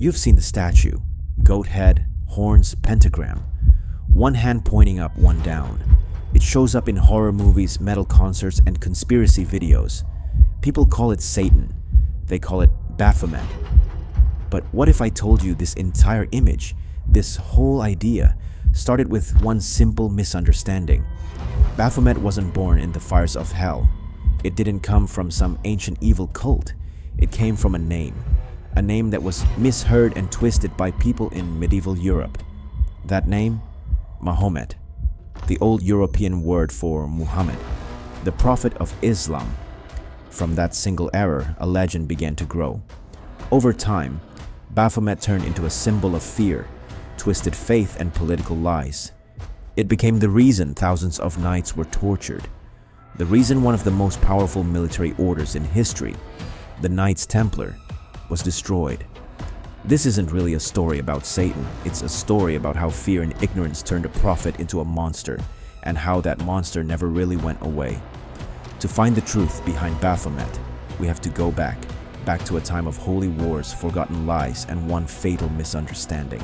You've seen the statue, goat head, horns, pentagram, one hand pointing up, one down. It shows up in horror movies, metal concerts, and conspiracy videos. People call it Satan. They call it Baphomet. But what if I told you this entire image, this whole idea, started with one simple misunderstanding? Baphomet wasn't born in the fires of hell. It didn't come from some ancient evil cult. It came from a name that was misheard and twisted by people in medieval Europe. That name? Mahomet, the old European word for Muhammad, the prophet of Islam. From that single error, a legend began to grow. Over time, Baphomet turned into a symbol of fear, twisted faith, and political lies. It became the reason thousands of knights were tortured, the reason one of the most powerful military orders in history, the Knights Templar, was destroyed. This isn't really a story about Satan. It's a story about how fear and ignorance turned a prophet into a monster, and how that monster never really went away. To find the truth behind Baphomet, we have to go back to a time of holy wars, forgotten lies, and one fatal misunderstanding.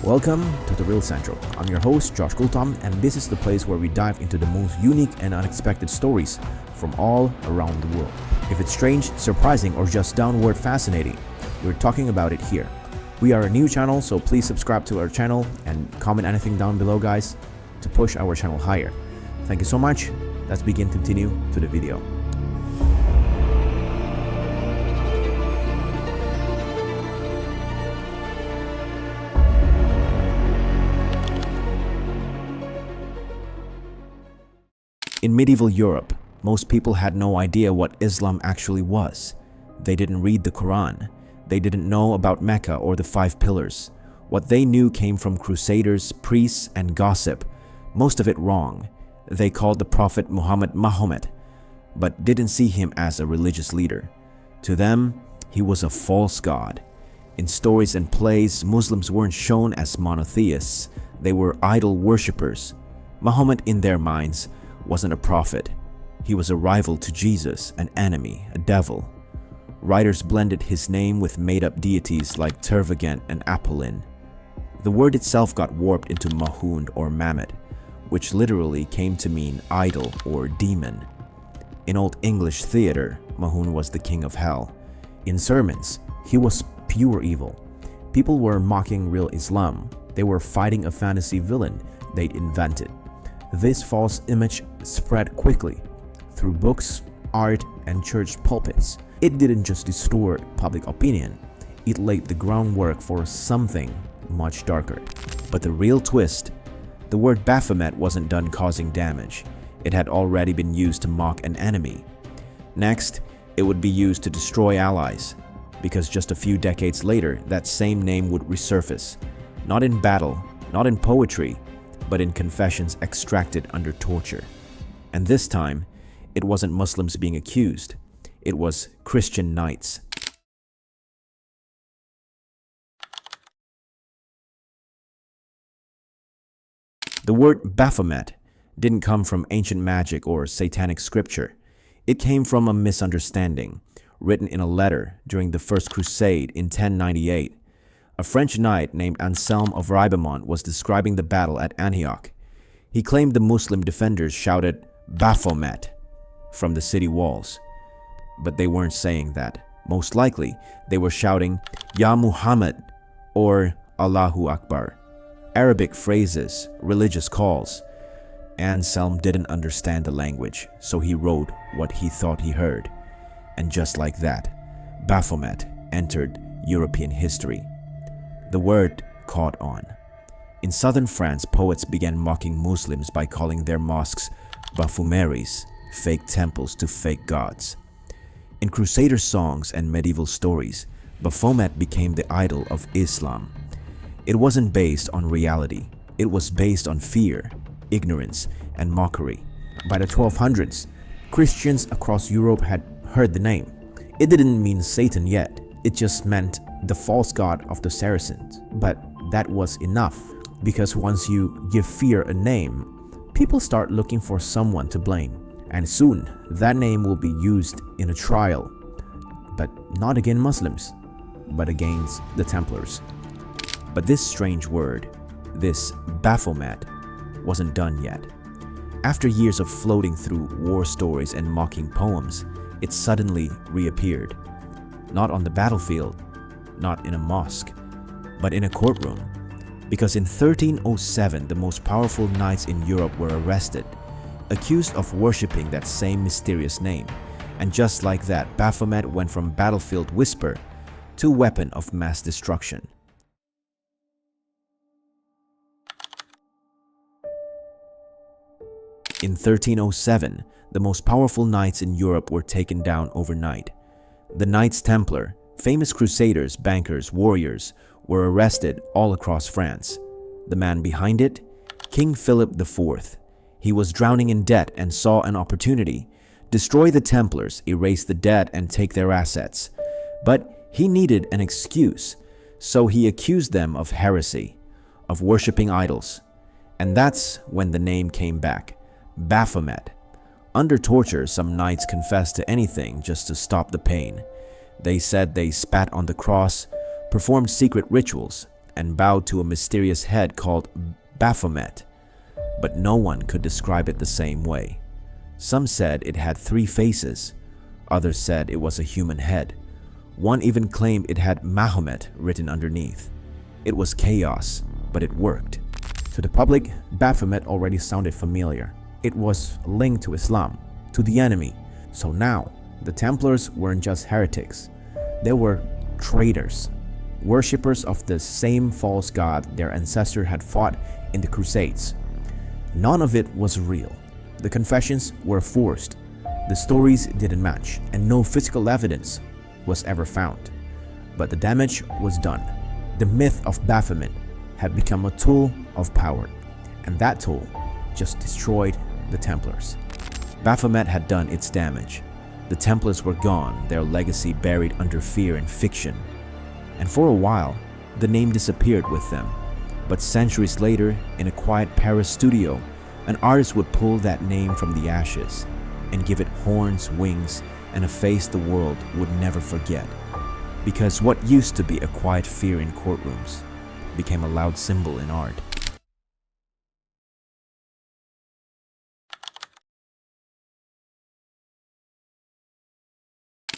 Welcome to The Real Central. I'm your host, Josh Kultom, and this is the place where we dive into the most unique and unexpected stories from all around the world. If it's strange, surprising, or just downward fascinating, we're talking about it here. We are a new channel, so please subscribe to our channel and comment anything down below, guys, to push our channel higher. Thank you so much. Let's continue to the video. In medieval Europe, most people had no idea what Islam actually was. They didn't read the Quran. They didn't know about Mecca or the 5 pillars. What they knew came from crusaders, priests, and gossip, most of it wrong. They called the Prophet Muhammad Mahomet, but didn't see him as a religious leader. To them, he was a false god. In stories and plays, Muslims weren't shown as monotheists. They were idol worshippers. Mahomet, in their minds, wasn't a prophet. He was a rival to Jesus, an enemy, a devil. Writers blended his name with made-up deities like Tervagant and Apollin. The word itself got warped into Mahund or Mamet, which literally came to mean idol or demon. In Old English theater, Mahund was the king of hell. In sermons, he was pure evil. People were mocking real Islam. They were fighting a fantasy villain they'd invented. This false image spread quickly through books, art, and church pulpits. It didn't just distort public opinion, it laid the groundwork for something much darker. But the real twist, the word Baphomet wasn't done causing damage. It had already been used to mock an enemy. Next, it would be used to destroy allies, because just a few decades later, that same name would resurface, not in battle, not in poetry, but in confessions extracted under torture. And this time, it wasn't Muslims being accused, it was Christian knights. The word Baphomet didn't come from ancient magic or satanic scripture. It came from a misunderstanding, written in a letter during the First Crusade in 1098. A French knight named Anselm of Ribeaumont was describing the battle at Antioch. He claimed the Muslim defenders shouted Baphomet from the city walls. But they weren't saying that. Most likely, they were shouting Ya Muhammad or Allahu Akbar, Arabic phrases, religious calls. Anselm didn't understand the language, so he wrote what he thought he heard. And just like that, Baphomet entered European history. The word caught on. In southern France, poets began mocking Muslims by calling their mosques Baphomeries, fake temples to fake gods. In Crusader songs and medieval stories, Baphomet became the idol of Islam. It wasn't based on reality. It was based on fear, ignorance, and mockery. By the 1200s, Christians across Europe had heard the name. It didn't mean Satan yet. It just meant the false god of the Saracens. But that was enough, because once you give fear a name, people start looking for someone to blame. And soon, that name will be used in a trial, but not against Muslims, but against the Templars. But this strange word, this Baphomet, wasn't done yet. After years of floating through war stories and mocking poems, it suddenly reappeared. Not on the battlefield, not in a mosque, but in a courtroom. Because in 1307, the most powerful knights in Europe were arrested, accused of worshipping that same mysterious name. And just like that, Baphomet went from battlefield whisper to weapon of mass destruction. In 1307, the most powerful knights in Europe were taken down overnight. The Knights Templar, famous crusaders, bankers, warriors, were arrested all across France. The man behind it? King Philip IV. He was drowning in debt and saw an opportunity. Destroy the Templars, erase the debt, and take their assets. But he needed an excuse, so he accused them of heresy, of worshipping idols. And that's when the name came back, Baphomet. Under torture, some knights confessed to anything just to stop the pain. They said they spat on the cross, performed secret rituals, and bowed to a mysterious head called Baphomet. But no one could describe it the same way. Some said it had 3 faces. Others said it was a human head. One even claimed it had Mahomet written underneath. It was chaos, but it worked. To the public, Baphomet already sounded familiar. It was linked to Islam, to the enemy. So now, the Templars weren't just heretics. They were traitors, worshippers of the same false god their ancestor had fought in the Crusades. None of it was real. The confessions were forced. The stories didn't match, and no physical evidence was ever found. But the damage was done. The myth of Baphomet had become a tool of power, and that tool just destroyed the Templars. Baphomet had done its damage. The Templars were gone, their legacy buried under fear and fiction. And for a while, the name disappeared with them. But centuries later, in a quiet Paris studio, an artist would pull that name from the ashes and give it horns, wings, and a face the world would never forget. Because what used to be a quiet fear in courtrooms became a loud symbol in art.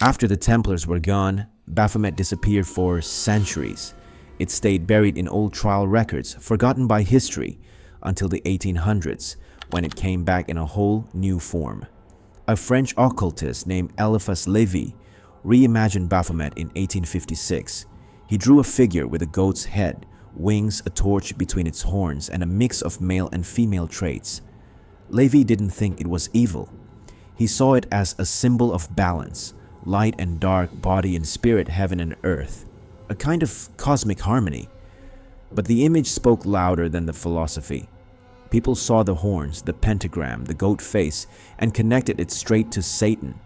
After the Templars were gone, Baphomet disappeared for centuries. It stayed buried in old trial records, forgotten by history, until the 1800s, when it came back in a whole new form. A French occultist named Eliphas Lévy reimagined Baphomet in 1856. He drew a figure with a goat's head, wings, a torch between its horns, and a mix of male and female traits. Lévy didn't think it was evil. He saw it as a symbol of balance, light and dark, body and spirit, heaven and earth, a kind of cosmic harmony. But the image spoke louder than the philosophy. People saw the horns, the pentagram, the goat face, and connected it straight to Satan.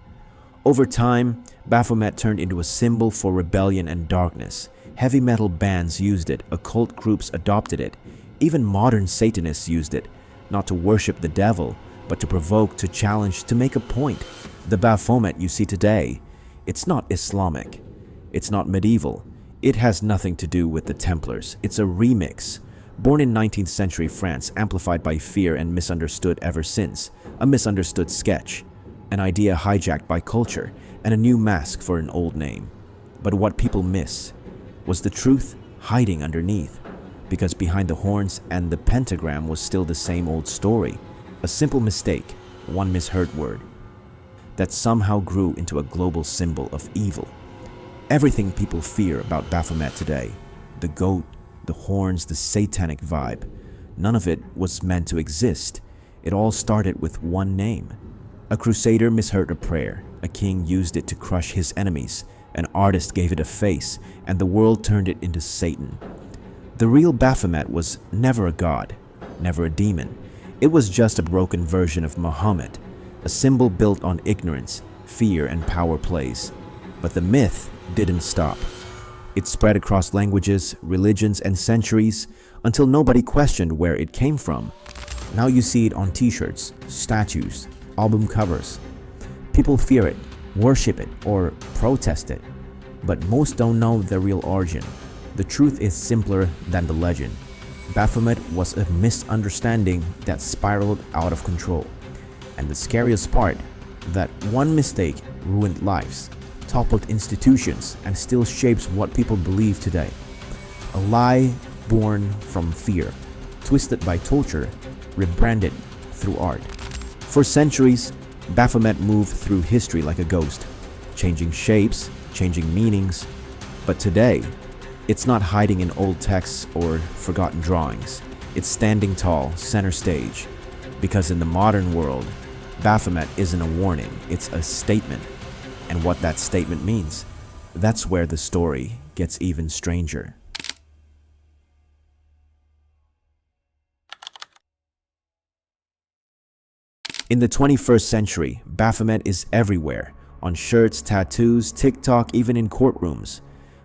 Over time, Baphomet turned into a symbol for rebellion and darkness. Heavy metal bands used it, occult groups adopted it, even modern Satanists used it, not to worship the devil, but to provoke, to challenge, to make a point. The Baphomet you see today, it's not Islamic, it's not medieval, it has nothing to do with the Templars. It's a remix, born in 19th century France, amplified by fear and misunderstood ever since, a misunderstood sketch, an idea hijacked by culture, and a new mask for an old name. But what people miss was the truth hiding underneath, because behind the horns and the pentagram was still the same old story, a simple mistake, one misheard word, that somehow grew into a global symbol of evil. Everything people fear about Baphomet today, the goat, the horns, the satanic vibe, none of it was meant to exist. It all started with one name. A crusader misheard a prayer, a king used it to crush his enemies, an artist gave it a face, and the world turned it into Satan. The real Baphomet was never a god, never a demon. It was just a broken version of Muhammad, a symbol built on ignorance, fear, and power plays. But the myth didn't stop. It spread across languages, religions, and centuries until nobody questioned where it came from. Now you see it on t-shirts, statues, album covers. People fear it, worship it, or protest it. but most don't know the real origin. The truth is simpler than the legend. Baphomet was a misunderstanding that spiraled out of control. And the scariest part, that one mistake ruined lives, toppled institutions, and still shapes what people believe today. A lie born from fear, twisted by torture, rebranded through art. For centuries, Baphomet moved through history like a ghost, changing shapes, changing meanings. But today, it's not hiding in old texts or forgotten drawings. It's standing tall, center stage. Because in the modern world, Baphomet isn't a warning, it's a statement. And what that statement means, that's where the story gets even stranger. In the 21st century, Baphomet is everywhere, on shirts, tattoos, TikTok, even in courtrooms.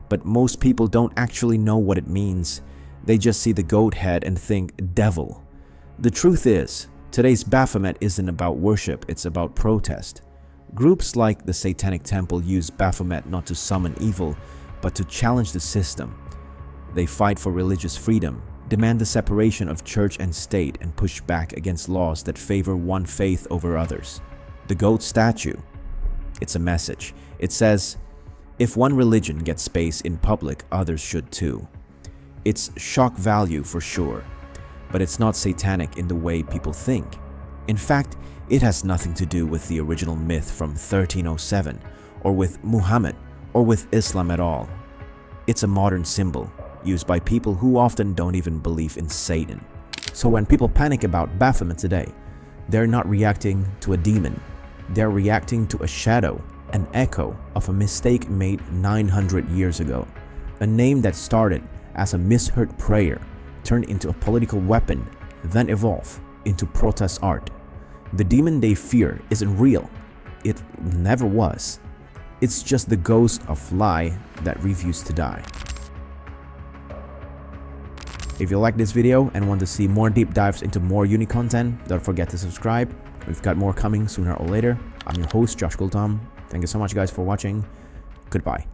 But most people don't actually know what it means. They just see the goat head and think devil. The truth is, today's Baphomet isn't about worship, it's about protest. Groups like the Satanic Temple use Baphomet not to summon evil, but to challenge the system. They fight for religious freedom, demand the separation of church and state, and push back against laws that favor one faith over others. The goat statue, it's a message. It says, if one religion gets space in public, others should too. It's shock value for sure, but it's not satanic in the way people think. In fact, it has nothing to do with the original myth from 1307, or with Muhammad, or with Islam at all. It's a modern symbol, used by people who often don't even believe in Satan. So when people panic about Baphomet today, they're not reacting to a demon. They're reacting to a shadow, an echo of a mistake made 900 years ago. A name that started as a misheard prayer, turned into a political weapon, then evolved into protest art. The demon they fear isn't real. It never was. It's just the ghost of lie that refused to die. If you like this video and want to see more deep dives into more unique content, don't forget to subscribe. We've got more coming sooner or later. I'm your host, Josh Gultam. Thank you so much guys for watching. Goodbye.